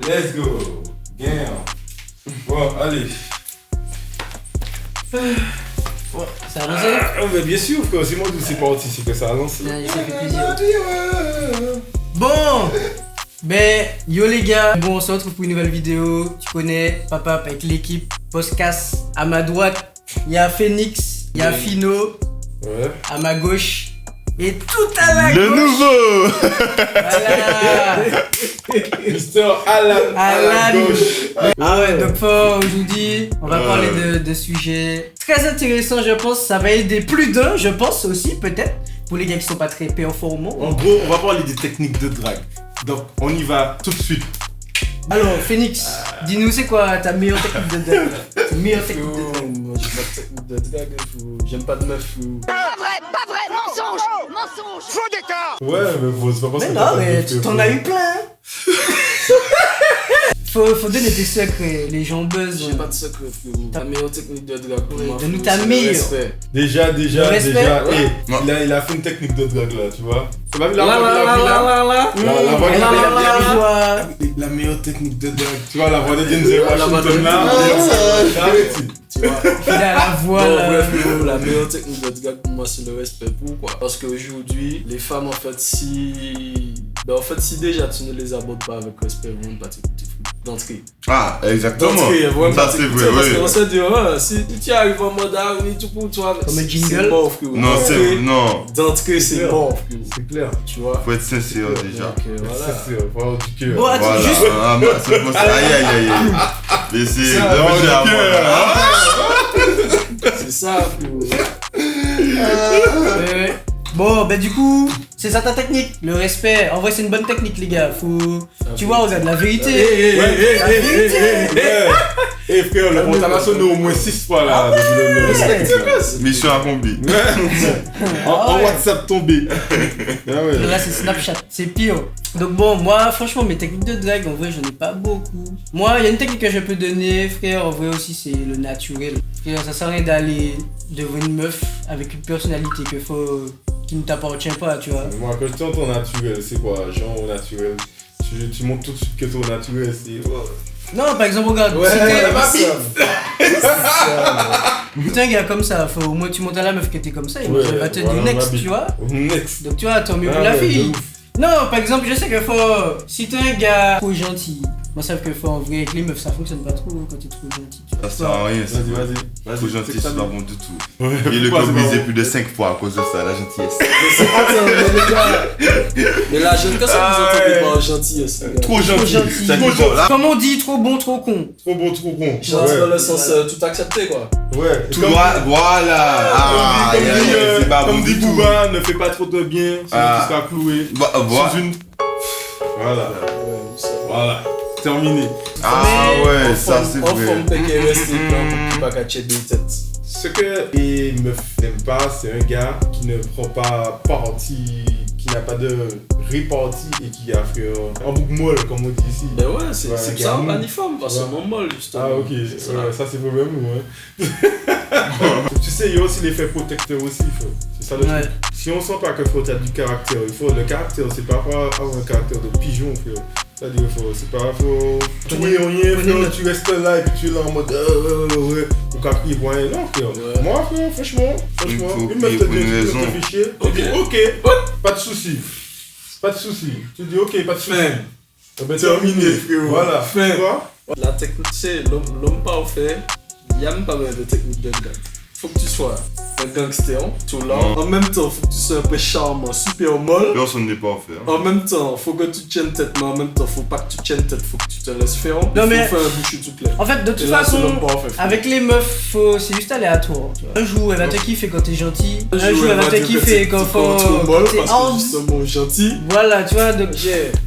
Let's go. Game. Bon, allez. Ça a lancé? Mais bien sûr, frère, c'est moi qui c'est parti, c'est que ça a lancé. Ça fait plaisir. Bon, ben yo les gars, bon on se retrouve pour une nouvelle vidéo. Tu connais Papa avec l'équipe Podcast. À ma droite, il y a Phoenix, il y a Fino. Ouais. À ma gauche. Et tout à la Le gauche. nouveau. Voilà. Mister Alan à la gauche. Ah ouais, donc aujourd'hui, on va parler de sujets très intéressants, je pense. Ça va aider plus d'un, je pense aussi, peut-être. Pour les gars qui sont pas très performants. En gros, on va parler des techniques de drague. Donc, on y va tout de suite. Alors, Phoenix, dis-nous c'est quoi ta meilleure technique de drague? Ta meilleure technique de drague. Moi j'ai pas de technique de drague, j'aime pas de meuf. Pas vrai, mensonge. Faux d'écart. Ouais, mais c'est pas parce Mais que non, mais tu t'en as eu plein. Hein. faut donner tes secrets, les gens buzzent. J'ai pas de secret, frérot. Ta meilleure technique de drague pour moi. Donne-nous frérot, ta c'est le meilleure. respect. Déjà, respect. hey, il a fait une technique de drague là, tu vois. Tu vas La la meilleure technique de drague. Tu vois, la voix de Denzel Washington là. Il a la voix Non, là. bref, frérot, la meilleure technique de drague pour moi c'est le respect. Pourquoi? Parce qu'aujourd'hui, les femmes en fait, si déjà tu ne les abordes pas avec respect, elles vont pas t'écouter d'entrée. Ah, exactement. D'entrée, elles vont Ça pas c'est t'écouter vrai, parce oui. qu'on se dit, si tu arrives en mode ah oui, tout pour toi, Comme un c'est jingle. mort, frérot. Non, c'est non. D'entrée, c'est clair. mort, frérot. C'est clair. Tu vois? Faut être sincère déjà. Donc voilà. C'est vraiment du cœur. Bon, attends, Voilà. juste. Ah, bah, c'est bon, aïe. Mais c'est Ça, l'objet à du moi. cœur. Hein? C'est ça, frérot. Ouais. Bon, ben du coup, c'est ça ta technique, le respect. En vrai, c'est une bonne technique, les gars. Tu vois, regarde la vérité. Eh frère, le pantalon sonne au moins 6 fois là. Mission accomplie. En WhatsApp tombé. Ah ouais. Là, c'est Snapchat, c'est pire. Donc bon, moi, franchement, mes techniques de drague, en vrai, j'en ai pas beaucoup. Moi, il y a une technique que je peux donner, frère, en vrai aussi, c'est le naturel. Frère, ça sert à rien d'aller devant une meuf avec une personnalité qui ne t'appartient pas, tu vois. Moi, quand je t'entends naturel, c'est quoi? Genre au naturel. Tu montres tout de suite que ton naturel, c'est. Non, par exemple, regarde, Ouais, si c'est t'es un gars comme ça, faut au moins tu montes à la meuf que t'es comme ça, et Ouais, elle va te dire voilà, next, ma tu vois. Next. Donc tu vois, tant mieux Ah pour la ouais, fille. de ouf. Non, par exemple, je sais que si t'es un gars trop gentil, moi ça fait que en vrai avec les meufs ça fonctionne pas trop quand t'es trop gentil. Tu vois. Ça sert à rien, ça. Vas-y. Trop gentil, c'est pas bon du tout. Ouais, Et le pourquoi cœur c'est brisé pas plus de 5 fois à cause de ça, la gentillesse. Mais la jeune, qu'est-ce que vous entendez par gentillesse? Trop Trop gentil. gentil. Ça dit bon, là. Comme on dit, trop bon, trop con. Trop bon, trop con. Gentil dans le sens tout accepté, quoi. Ouais. Tout droit, voilà. Ah, c'est pas bon Comme dit du tout. Booba, ne fais pas trop de bien, sinon Ah. tu seras cloué. Voilà. Sous une. Voilà. Voilà. Terminé. Ah ouais, ça c'est En vrai. forme, t'es qu'à rester blanc pour pas catcher des têtes. Ce que les meufs n'aiment pas, c'est un gars qui ne prend pas parti, qui n'a pas de répartie et qui a fait un bouc molle, comme on dit ici. Ben ouais, c'est Ouais, ça, gamin. maniforme, pas seulement molle, justement. Ah ok, C'est ça. ouais, ça c'est pour même mot. Tu sais, il y a aussi l'effet protecteur aussi. C'est ça le Ouais. truc. Si on sent pas que faut t'as du caractère, le caractère, c'est pas pour avoir un caractère de pigeon, frère. C'est-à-dire, c'est pas faut tout et rien, frère, tu restes là et puis tu es là en mode ouais, ou qu'à crier pour rien. Non, frère. Ouais. Moi, frère, franchement, Il faut une meuf crier te pour dit, une tu raison. te fais chier, tu dis ok, pas de soucis. Pas de soucis. Tu dis ok, pas de soucis. Eh ben, terminé, frérot. Voilà. Fin. Tu vois? La technique, c'est l'homme parfait, il n'y a même pas mal de technique de drague. Faut que tu sois un gangster, tout là. Non. En même temps, faut que tu sois un peu charmant, super molle. Personne n'est parfait. Hein. En même temps, faut que tu tiennes tête, mais en même temps, faut pas que tu tiennes tête, faut que tu te laisses faire. Non, mais- Faut faire un bouchon tout clair. En fait, de toute Et là, c'est façon, l'homme parfait, frère. avec les meufs, c'est juste aléatoire. Tu vois. Un jour, elle va te kiffer quand t'es gentil. Un jour, elle va te dire que kiffer t'es- quand t'es pas trop molle t'es parce que justement gentil. Voilà, tu vois, donc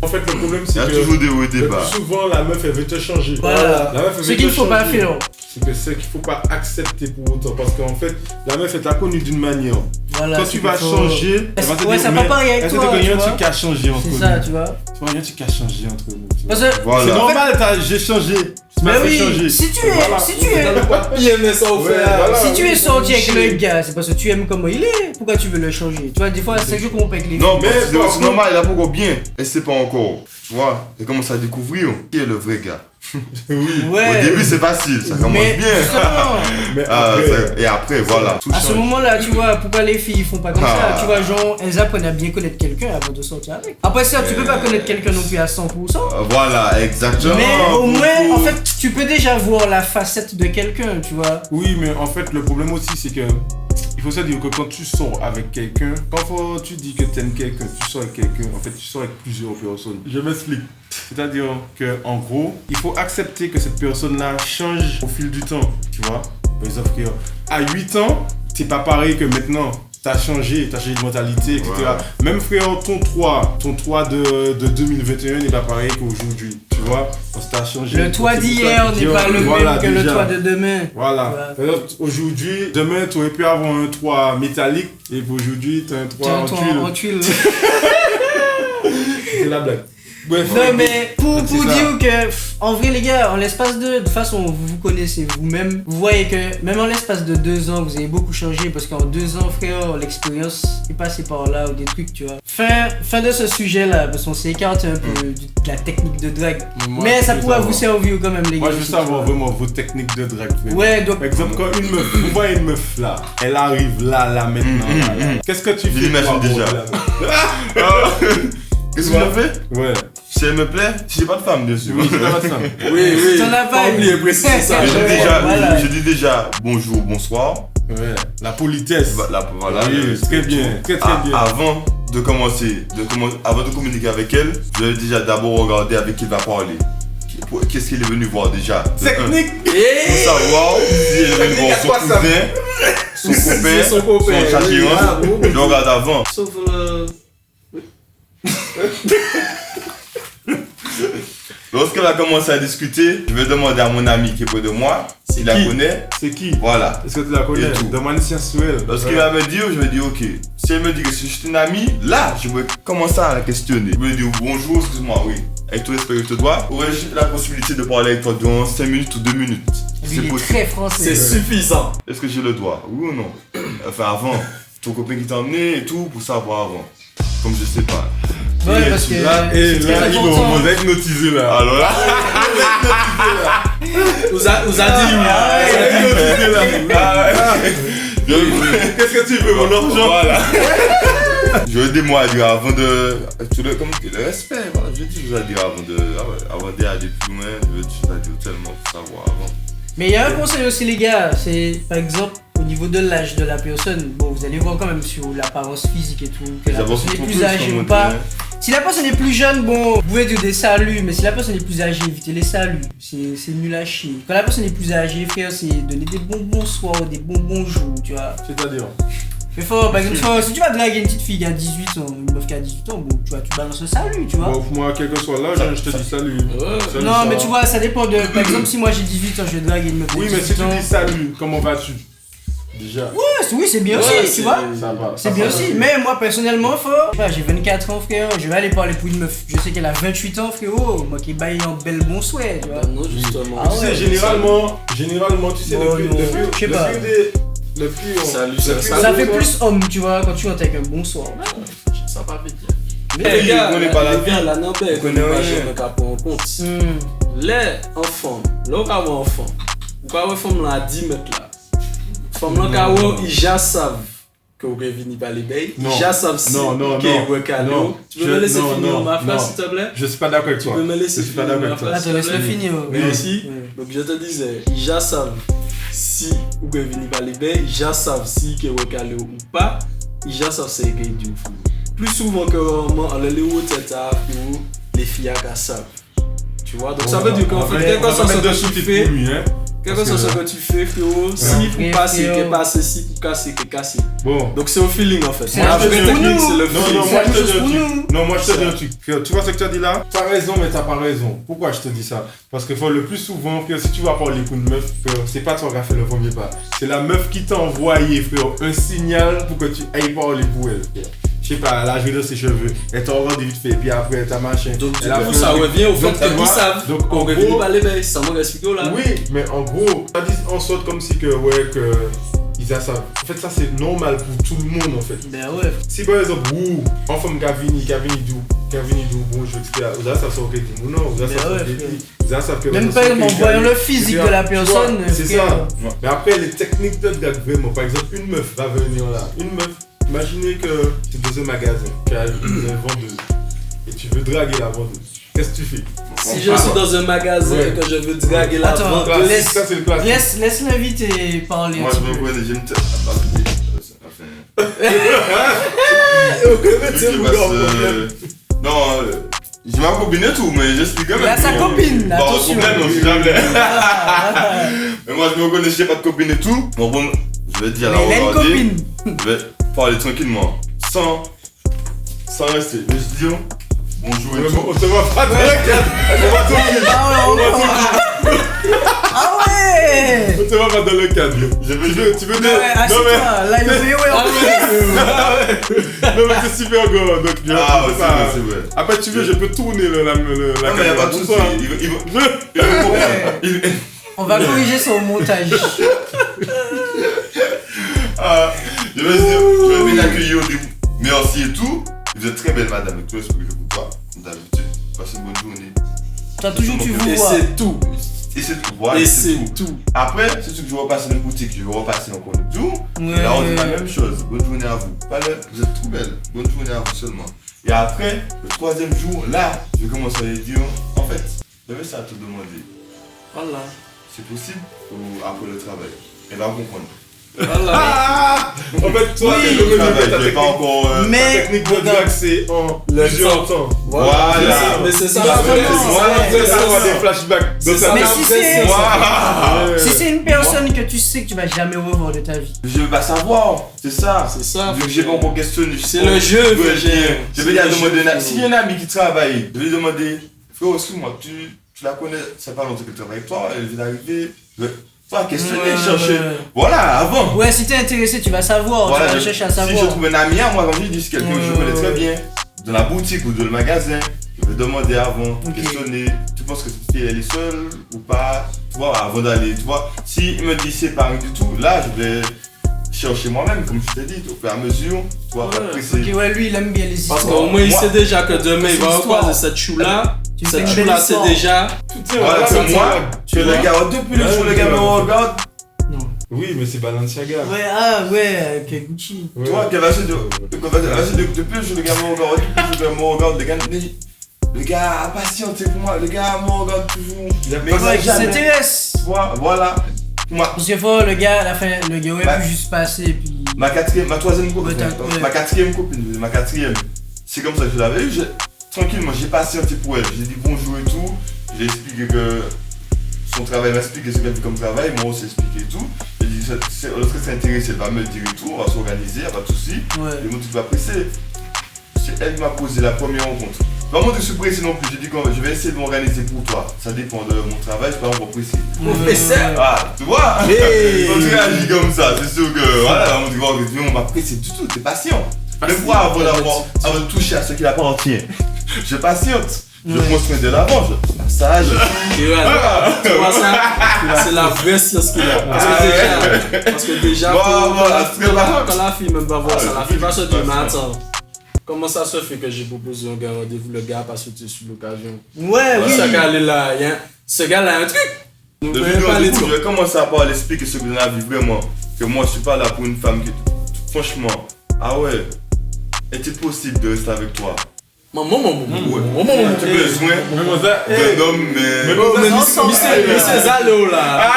En fait, le problème, Il y c'est a que toujours des hauts et des le bas. plus souvent, la meuf, elle veut te changer. voilà. La meuf, elle Ce veut qu'il te faut pas changer. faire. C'est que ce qu'il faut pas accepter pour autant. Parce qu'en fait, la meuf, elle t'a connu d'une manière. Voilà, Quand c'est tu vas qu'il faut- changer, elle va te Ouais, dire, ça va mais- pas rien avec elle te toi, dit qu'il y a tu un vois. truc qui a changé entre C'est nous. ça, tu vois. Tu vois, il y a un truc qui a changé entre nous. tu vois. Parce que, C'est Voilà. normal, j'ai changé. Tu m'as mais fait oui, changer. si tu es, Voilà. si tu es, Il aimait ça au Ouais, fait. voilà. si tu es sorti avec Chier. le gars, c'est parce que tu aimes comment il est. Pourquoi tu veux le changer? Tu vois, des fois, c'est que je comprends avec les Non, Mais mais c'est par contre- normal, il a pas encore bien. Elle sait pas encore. tu vois, et commence à découvrir qui est le vrai gars. Ouais. Au début, c'est facile, ça commence Mais bien. Mais Et après, voilà. Tout à ce change. moment-là, tu vois, pourquoi les filles font pas comme Ah. ça? Tu vois, genre, elles apprennent à bien connaître quelqu'un avant de sortir avec. Après ça, tu peux pas connaître quelqu'un non plus à 100%. Voilà, exactement. Mais au moins, en fait, tu peux déjà voir la facette de quelqu'un, tu vois. Oui, mais en fait, le problème aussi, c'est que il faut se dire que quand tu sors avec quelqu'un, tu dis que tu aimes quelqu'un, tu sors avec quelqu'un, en fait, tu sors avec plusieurs personnes. Je m'explique. C'est-à-dire que, en gros, il faut accepter que cette personne-là change au fil du temps, tu vois. Par exemple, à 8 ans, c'est pas pareil que maintenant. T'as changé de mentalité, etc. Ouais. Même frère, ton 3 de 2021 n'est pas pareil qu'aujourd'hui, tu vois. Parce que t'as changé. Le toit d'hier n'est pas le même que le toit de demain. Voilà. Aujourd'hui, demain, tu aurais pu avoir un toit métallique et aujourd'hui, tu as un toit en tuile. C'est la blague. Bref, Non mais pour c'est dire que en vrai les gars, en l'espace de toute façon vous vous connaissez vous-même, vous voyez que même en l'espace de 2 ans vous avez beaucoup changé parce qu'en 2 ans frère l'expérience est passée par là ou des trucs tu vois. Fin de ce sujet là parce qu'on s'est écarté un peu de la technique de drague. Mais ça pourra vous servir quand même les gars. Moi je veux savoir vraiment vos techniques de drague. Ouais donc par exemple quand une meuf, vous voyez une meuf là, elle arrive là maintenant. Là. Qu'est-ce que tu fais? Je l'imagine déjà. Qu'est-ce que je fais? Ouais. Si elle me plaît, si j'ai pas de femme, bien sûr. Oui, c'est pas ça. Oui. t'en as pas oublié de préciser ça. Je dis déjà bonjour, bonsoir. Ouais. La politesse. Voilà. Oui, très bien. Très bien. Avant de commencer, avant de communiquer avec elle, je vais déjà d'abord regarder avec qui il va parler. Qu'est-ce qu'il est venu voir déjà? Technique. Pour savoir si il est venu voir son cousin, son copain, son chagrin. Je regarde avant. Sauf le... Lorsqu'elle va commencer à discuter, je vais demander à mon ami qui est près de moi s'il la connaît. C'est qui? Voilà. Est-ce que tu la connais? Et tout. De manière sensuelle. Lorsqu'il va me dire, je vais dire ok. Si elle me dit que c'est juste une amie, là, je vais commencer à la questionner. Je vais dire bonjour, excuse-moi, oui. Avec tout respect que je te dois, aurais-je la possibilité de parler avec toi durant 5 minutes ou 2 minutes? il est très français. C'est suffisant. Est-ce que j'ai le droit? Oui ou non? Enfin, avant, ton copain qui t'a emmené et tout, pour savoir avant. Comme je sais pas. Ouais parce que Et là, ils vont hypnotiser là. Alors là, Nous a dit qu'est-ce que tu veux, mon argent? Voilà. Je veux des mots à dire avant de. Comme le respect, voilà. Je dis à dire avant d'aller plus loin, je veux juste à dire tellement pour savoir avant. Mais il y a un conseil aussi les gars, c'est par exemple au niveau de l'âge de la personne, bon vous allez voir quand même sur l'apparence physique et tout, que la personne est plus âgée ou pas. Si la personne est plus jeune, bon, vous pouvez dire des saluts, mais si la personne est plus âgée, évitez les saluts, c'est nul à chier. Quand la personne est plus âgée, frère, c'est donner des bonbons soirs, des bonbons jours, tu vois. C'est-à-dire? Mais par exemple, si tu vas draguer une petite fille qui a 18 ans, une meuf qui a 18 ans, bon, tu vois, tu balances le salut, tu vois. Bon, moi, quel que soit l'âge, je te dis salut. Salut, Non, ça mais va. tu vois, ça dépend de. Par exemple, si moi j'ai 18 ans, je vais draguer une meuf de 18 ans. Oui, mais si tu dis salut, comment vas-tu? Déjà. Oui, c'est bien aussi, tu vois. Ça va. C'est bien aussi, mais moi personnellement, j'ai 24 ans, frère, je vais aller parler pour une meuf. Je sais qu'elle a 28 ans, frérot, moi qui baille en belle bon souhait, tu vois. Non, justement. Ah Tu sais, ouais. généralement, tu sais, Bon, le non, je sais pas. Salut, Ça fait plus homme, tu vois, quand tu rentres avec un bonsoir. Ça va vite. Mais Mais les gars, on n'est pas là. la nambé, qu'on connaît pas rien. jamais qu'à prendre en compte. Les enfants, l'autre enfant, ou pas femme là à 10 mètres là. Femme là kawo, ils déjà savent que vous venez par les bails. Ils déjà savent si Non. Tu peux me laisser finir ma non. phrase s'il te plaît? Je suis pas d'accord avec Tu toi. peux me laisser Je suis pas finir d'accord ma avec toi. phrase Attends, laisse-le finir. Mais Oui. aussi, donc je te disais, ils déjà savent si vous venez par les bails, ils déjà savent si que vous calé ou pas, ils déjà savent c'est que du fou. Plus souvent que rarement, on les haut tête à pour les filles à savent. Tu vois, donc ça veut dire qu'en fait, quel que soit ce que tu fais, quel que soit ce que tu fais, frérot, si pour passer, que passer, si pour casser, que casser. Bon. Donc c'est au feeling en fait. C'est La la vraie chose pour technique, nous. c'est le Non, feeling. moi je te dis un pour truc. nous. Non, moi je te dis un truc. Frère, tu vois ce que tu as dit là? T'as raison, mais t'as pas raison. Pourquoi je te dis ça? Parce que le plus souvent, frère, si tu vas parler pour une meuf, frère, c'est pas toi qui as fait le premier pas. C'est la meuf qui t'a envoyé, frère, un signal pour que tu ailles parler pour elle, frère. Je sais pas, elle a joué dans ses cheveux, elle t'a regardé vite fait, puis après t'as machin. Donc du Elle a coup, fait ça un truc. revient au fait Donc, tu qu'ils vois, savent. donc, en On revient gros- pas les bails, ça m'a expliqué là. Oui, mais en gros, t'as dit en sorte comme si que, ouais, que ils a ça. En fait, ça c'est normal pour tout le monde en fait. Ben ouais. Si par exemple, en femme Gavini du Kevin il dit bon je etc. Vous avez ça sur le ou non, vous avez ça sur le vous avez ça que même pas en voyant le physique de la personne. C'est ça. Mais après les techniques de gars vraiment, par exemple une meuf va venir là, une meuf, imaginez que tu es dans un magasin, tu as une vendeuse et tu veux draguer la vendeuse. Qu'est-ce que tu fais? Si je suis dans un magasin et que je veux draguer la vendeuse, ça c'est le classique. Laisse l'invité parler. Moi, je me connais, j'aime ça. Non, j'ai ma copine et tout, mais j'explique quand même. Il a sa copine, attention. Problème, on sait jamais. Mais moi, je me connais, j'ai pas de copine et tout. Bon, je vais te dire, mais il a une copine. Je vais parler tranquillement, sans rester. Je vais te dire bonjour et tout. On te voit pas dans le cadre. Ah ouais. On te voit pas dans le cadre. Tu veux dire. Non mais. Là il est non mais c'est super gros. Donc c'est vrai. Après tu veux, je peux tourner la non mais y'a pas de soucis. On va corriger son montage. Je vais bien accueillir au début. Merci et tout. Vous êtes très belle madame, et tout ce que je vous vois, comme d'habitude. Passez une bonne journée. T'as toujours tu vois. Et c'est tout. Et c'est tout. Voilà, et c'est tout. Après, c'est ce que je vais repasser dans une boutique, je vais repasser encore le tour. Ouais. Et là, on dit la même chose. Bonne journée à vous. Vous êtes trop belle. Bonne journée à vous seulement. Et après, le troisième jour, là, je vais commencer à lui dire, en fait, j'avais ça à te demander. Voilà. C'est possible ou après le travail? Elle va comprendre. Voilà. En fait, toi, mais ta technique de drague, c'est en plusieurs temps. Voilà. Mais c'est ça. Voilà, des flashbacks. Mais si c'est une personne que tu sais que tu vas jamais revoir de ta vie. Je veux pas savoir, c'est ça. C'est ça. Vu que j'ai pas encore questionné. C'est le jeu que j'ai. Je vais lui demander, s'il y a un ami qui travaille, je vais lui demander, frère, excuse-moi, tu la connais, ça pas longtemps qu'elle travaille avec toi, elle vient d'arriver. Toi, questionner, chercher. Voilà, avant. Ouais, si t'es intéressé, tu vas savoir, voilà, tu vas chercher à savoir. Si je trouve un ami à moi, comme je dis, c'est quelqu'un que je connais très bien, dans la boutique ou dans le magasin, je vais demander avant, questionner. Tu penses que cette fille elle est seule ou pas? Tu vois, avant d'aller, tu vois. S'il me dit c'est pas rien du tout, là je vais chercher moi-même, comme je t'ai dit, au fur et à mesure, tu vois, apprécier. Ok, ouais, lui il aime bien les histoires. Parce qu'au moins il sait déjà que demain il va recroiser cette chou-là. Cette chou-là c'est déjà. Voilà, que moi, tu regardes depuis le jour, le gars me regarde. Oui, mais c'est Balenciaga. Ouais, ouais, avec Gucci. Tu vois, qu'elle va se dire, depuis le jour, le gars me regarde, le gars patiente pour moi, le gars me regarde toujours. Mais il s'intéresse. Voilà. Parce que faut le gars, à la fin, le gars aurait pu juste passer puis. Ma troisième copine, ma quatrième copine, c'est comme ça que je l'avais eu. Tranquillement, j'ai patienté pour elle, j'ai dit bonjour et tout, j'ai expliqué que son travail m'a expliqué ce qu'elle fait comme travail, moi aussi expliqué et tout. J'ai dit, lorsque c'est intéressé, elle va me le dire et tout, on va s'organiser, y'a pas de soucis. Et moi, tu vas presser. C'est elle qui m'a posé la première rencontre. Pas moi de suis pressé non plus, j'ai dit je vais essayer de m'organiser pour toi. Ça dépend de mon travail, je suis pas encore pressé. Professeur. Ah, tu vois? On tu réagis comme ça, c'est sûr que voilà, on dit on m'a pressé du tout, t'es patient. Le fois avant de toucher à ce qui appartient. Je patiente, je prends soin de l'avant, je massage. Tu vois ça? C'est la vraie science qu'il a. Parce que déjà, quand la fille me va voir ça, la fille va se dire, mais attends, comment ça se fait que j'ai proposé un gars rendez-vous, le gars a pas sauté sur l'occasion? Ouais, oui. Ce gars-là a un truc. Je vais commencer à parler, expliquer ce que dans la vie vraiment. Que moi je suis pas là pour une femme qui. Franchement, ah ouais, est-il possible de rester avec toi? Maman, tu as besoin d'un homme, mais c'est Zalo là.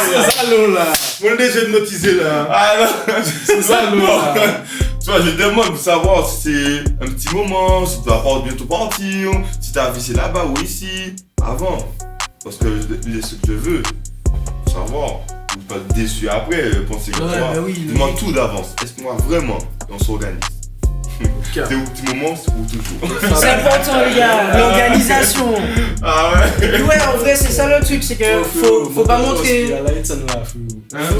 C'est Zalo là. On est déjà hypnotisé là. Ah non, c'est Zalo là. Tu vois, je demande pour savoir si c'est un petit moment, si tu vas bientôt partir, si tu as visé là-bas ou ici, avant. Parce que c'est ce que je veux. Savoir. Ou pas être déçu après, penser que toi. Dis-moi tout d'avance. Explique-moi vraiment. Et on s'organise. Des petits moments, c'est pour toujours. C'est important, les gars, l'organisation. Ah ouais? Ouais, en vrai, c'est ça le truc, c'est que faut pas montrer.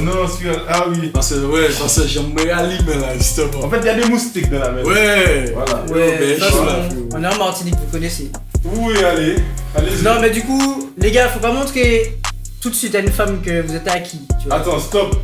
Non, ah oui. Parce que j'aime me rallumer là, justement. En fait, il y a des moustiques dans la maison. Ouais, voilà. Ouais, on est en Martinique, vous connaissez. Oui, allez. Non, mais du coup, les gars, faut pas montrer tout de suite à une femme que vous êtes acquis. Tu vois. Attends, stop.